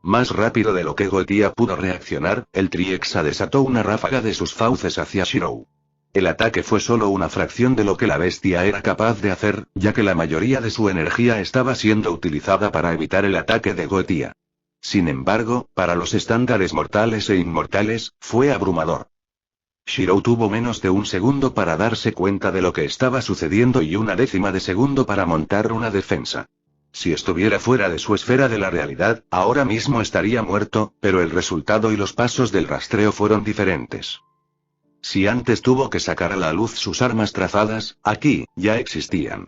Más rápido de lo que Goetía pudo reaccionar, el Triexa desató una ráfaga de sus fauces hacia Shirou. El ataque fue solo una fracción de lo que la bestia era capaz de hacer, ya que la mayoría de su energía estaba siendo utilizada para evitar el ataque de Goetía. Sin embargo, para los estándares mortales e inmortales, fue abrumador. Shirou tuvo menos de un segundo para darse cuenta de lo que estaba sucediendo y una décima de segundo para montar una defensa. Si estuviera fuera de su esfera de la realidad, ahora mismo estaría muerto, pero el resultado y los pasos del rastreo fueron diferentes. Si antes tuvo que sacar a la luz sus armas trazadas, aquí, ya existían.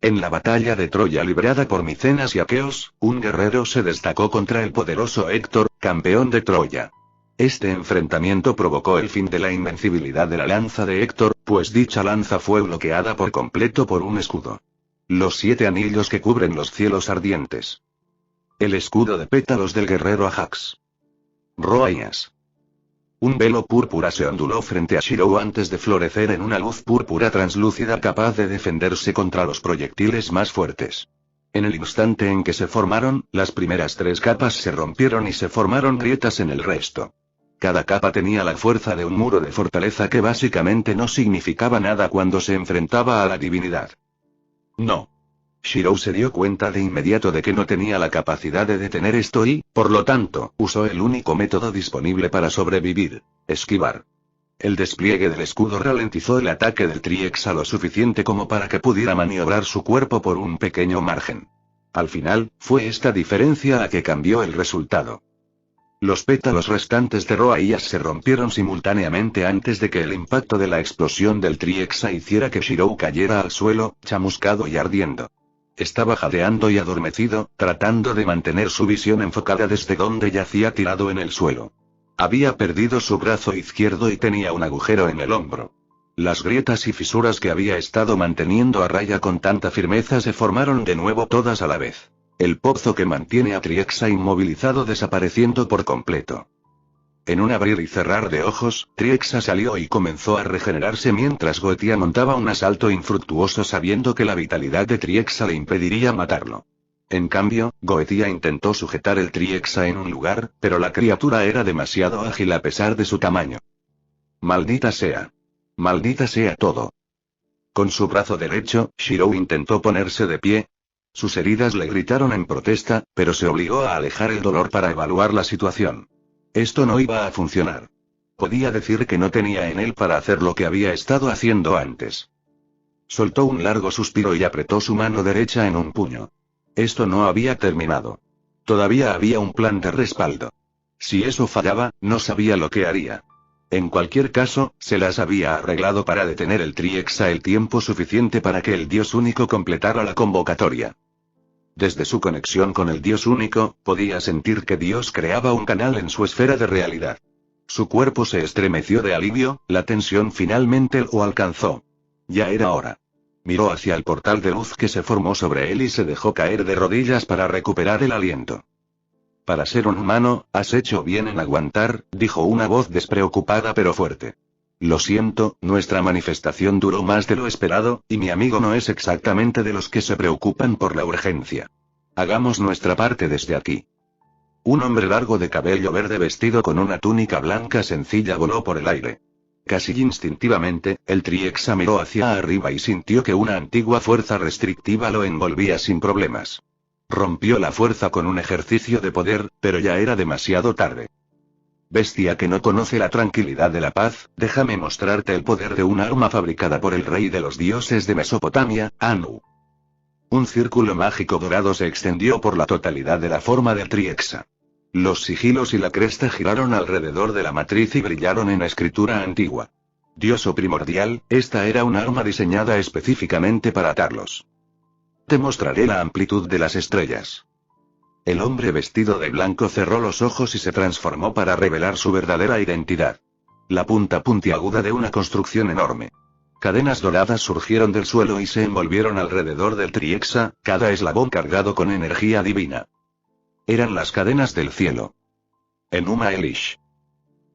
En la batalla de Troya librada por Micenas y Aqueos, un guerrero se destacó contra el poderoso Héctor, campeón de Troya. Este enfrentamiento provocó el fin de la invencibilidad de la lanza de Héctor, pues dicha lanza fue bloqueada por completo por un escudo. Los 7 anillos que cubren los cielos ardientes. El escudo de pétalos del guerrero Ajax. Roaías. Un velo púrpura se onduló frente a Shirou antes de florecer en una luz púrpura translúcida capaz de defenderse contra los proyectiles más fuertes. En el instante en que se formaron, las primeras 3 capas se rompieron y se formaron grietas en el resto. Cada capa tenía la fuerza de un muro de fortaleza que básicamente no significaba nada cuando se enfrentaba a la divinidad. No. Shirou se dio cuenta de inmediato de que no tenía la capacidad de detener esto y, por lo tanto, usó el único método disponible para sobrevivir: esquivar. El despliegue del escudo ralentizó el ataque del Triexa lo suficiente como para que pudiera maniobrar su cuerpo por un pequeño margen. Al final, fue esta diferencia la que cambió el resultado. Los pétalos restantes de Roaías se rompieron simultáneamente antes de que el impacto de la explosión del Triexa hiciera que Shirou cayera al suelo, chamuscado y ardiendo. Estaba jadeando y adormecido, tratando de mantener su visión enfocada desde donde yacía tirado en el suelo. Había perdido su brazo izquierdo y tenía un agujero en el hombro. Las grietas y fisuras que había estado manteniendo a raya con tanta firmeza se formaron de nuevo todas a la vez. El pozo que mantiene a Triexa inmovilizado desapareciendo por completo. En un abrir y cerrar de ojos, Triexa salió y comenzó a regenerarse mientras Goetía montaba un asalto infructuoso sabiendo que la vitalidad de Triexa le impediría matarlo. En cambio, Goetía intentó sujetar el Triexa en un lugar, pero la criatura era demasiado ágil a pesar de su tamaño. Maldita sea. Maldita sea todo. Con su brazo derecho, Shirou intentó ponerse de pie. Sus heridas le gritaron en protesta, pero se obligó a alejar el dolor para evaluar la situación. Esto no iba a funcionar. Podía decir que no tenía en él para hacer lo que había estado haciendo antes. Soltó un largo suspiro y apretó su mano derecha en un puño. Esto no había terminado. Todavía había un plan de respaldo. Si eso fallaba, no sabía lo que haría. En cualquier caso, se las había arreglado para detener el Triexa el tiempo suficiente para que el Dios Único completara la convocatoria. Desde su conexión con el Dios Único, podía sentir que Dios creaba un canal en su esfera de realidad. Su cuerpo se estremeció de alivio, la tensión finalmente lo alcanzó. Ya era hora. Miró hacia el portal de luz que se formó sobre él y se dejó caer de rodillas para recuperar el aliento. Para ser un humano, has hecho bien en aguantar, dijo una voz despreocupada pero fuerte. Lo siento, nuestra manifestación duró más de lo esperado, y mi amigo no es exactamente de los que se preocupan por la urgencia. Hagamos nuestra parte desde aquí. Un hombre largo de cabello verde vestido con una túnica blanca sencilla voló por el aire. Casi instintivamente, el Triexa miró hacia arriba y sintió que una antigua fuerza restrictiva lo envolvía sin problemas. Rompió la fuerza con un ejercicio de poder, pero ya era demasiado tarde. Bestia que no conoce la tranquilidad de la paz, déjame mostrarte el poder de un arma fabricada por el rey de los dioses de Mesopotamia, Anu. Un círculo mágico dorado se extendió por la totalidad de la forma del Triexa. Los sigilos y la cresta giraron alrededor de la matriz y brillaron en escritura antigua. Dioso primordial, esta era un arma diseñada específicamente para atarlos. Te mostraré la amplitud de las estrellas. El hombre vestido de blanco cerró los ojos y se transformó para revelar su verdadera identidad. La punta puntiaguda de una construcción enorme. Cadenas doradas surgieron del suelo y se envolvieron alrededor del Triexa, cada eslabón cargado con energía divina. Eran las cadenas del cielo. Enuma Elish.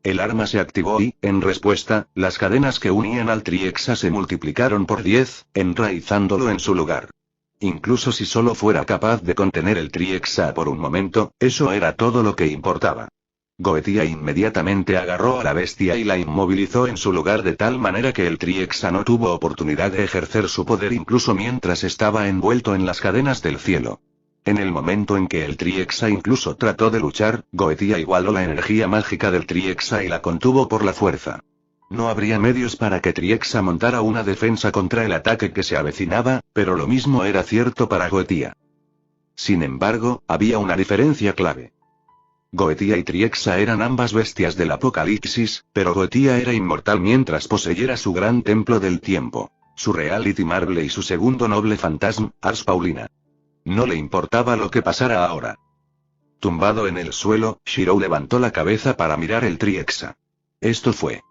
El arma se activó y, en respuesta, las cadenas que unían al Triexa se multiplicaron por 10, enraizándolo en su lugar. Incluso si solo fuera capaz de contener el Triexa por un momento, eso era todo lo que importaba. Goetia inmediatamente agarró a la bestia y la inmovilizó en su lugar de tal manera que el Triexa no tuvo oportunidad de ejercer su poder incluso mientras estaba envuelto en las cadenas del cielo. En el momento en que el Triexa incluso trató de luchar, Goetia igualó la energía mágica del Triexa y la contuvo por la fuerza. No habría medios para que Triexa montara una defensa contra el ataque que se avecinaba, pero lo mismo era cierto para Goetia. Sin embargo, había una diferencia clave. Goetia y Triexa eran ambas bestias del apocalipsis, pero Goetia era inmortal mientras poseyera su gran templo del tiempo, su Reality Marble y su segundo noble fantasma, Ars Paulina. No le importaba lo que pasara ahora. Tumbado en el suelo, Shirou levantó la cabeza para mirar el Triexa. Esto fue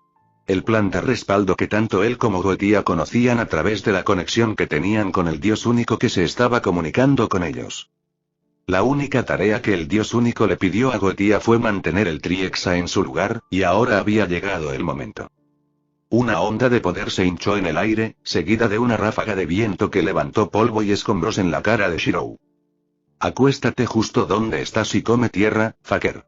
el plan de respaldo que tanto él como Goetia conocían a través de la conexión que tenían con el Dios único que se estaba comunicando con ellos. La única tarea que el Dios único le pidió a Goetia fue mantener el Triexa en su lugar, y ahora había llegado el momento. Una onda de poder se hinchó en el aire, seguida de una ráfaga de viento que levantó polvo y escombros en la cara de Shirou. Acuéstate justo donde estás y come tierra, Faker.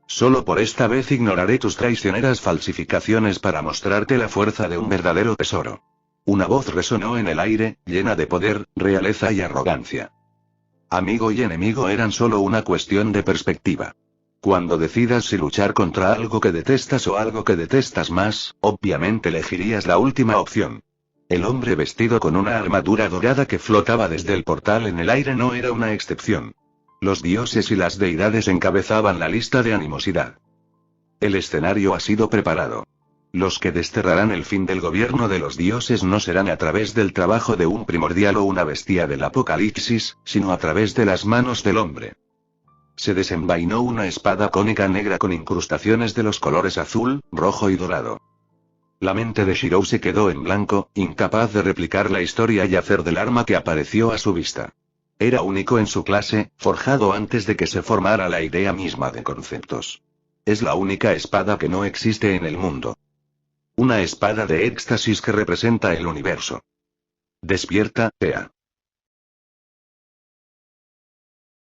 Solo por esta vez ignoraré tus traicioneras falsificaciones para mostrarte la fuerza de un verdadero tesoro. Una voz resonó en el aire, llena de poder, realeza y arrogancia. Amigo y enemigo eran solo una cuestión de perspectiva. Cuando decidas si luchar contra algo que detestas o algo que detestas más, obviamente elegirías la última opción. El hombre vestido con una armadura dorada que flotaba desde el portal en el aire no era una excepción. Los dioses y las deidades encabezaban la lista de animosidad. El escenario ha sido preparado. Los que desterrarán el fin del gobierno de los dioses no serán a través del trabajo de un primordial o una bestia del apocalipsis, sino a través de las manos del hombre. Se desenvainó una espada cónica negra con incrustaciones de los colores azul, rojo y dorado. La mente de Shirou se quedó en blanco, incapaz de replicar la historia y hacer del arma que apareció a su vista. Era único en su clase, forjado antes de que se formara la idea misma de conceptos. Es la única espada que no existe en el mundo. Una espada de éxtasis que representa el universo. Despierta, Tea.